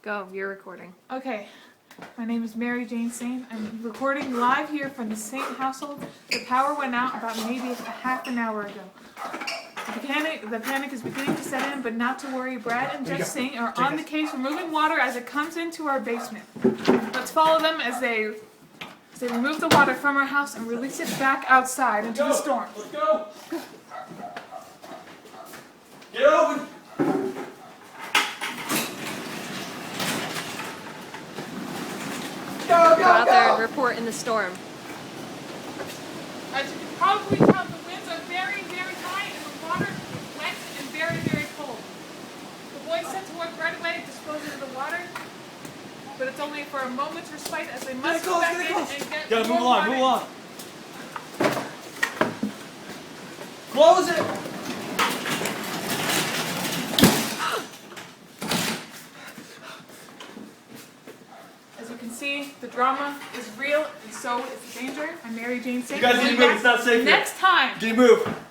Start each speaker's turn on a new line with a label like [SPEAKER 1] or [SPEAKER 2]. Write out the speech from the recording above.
[SPEAKER 1] Go, you're recording.
[SPEAKER 2] Okay, my name is Mary Jane Saint. I'm recording live here from the Saint household. The power went out about maybe a half an hour ago. The panic is beginning to set in, but not to worry. Brad and Jeff Saint are on the case removing water as it comes into our basement. Let's follow them as they remove the water from our house and release it back outside into the storm.
[SPEAKER 3] Let's go! Get open!
[SPEAKER 1] Go out there and report in the storm.
[SPEAKER 2] As you can probably tell, the winds are very, very high and the water is wet and very, very cold. The boys set to work right away disposing of the water, but it's only for a moment's respite as they must go back in and get
[SPEAKER 3] Gotta
[SPEAKER 2] more
[SPEAKER 3] move along,
[SPEAKER 2] water.
[SPEAKER 3] move along. Close it!
[SPEAKER 2] As you can see, the drama is real and so is the danger. I'm Mary Jane Saint.
[SPEAKER 3] You guys need to move, it's not safe here.
[SPEAKER 2] Next time.
[SPEAKER 3] Get a move.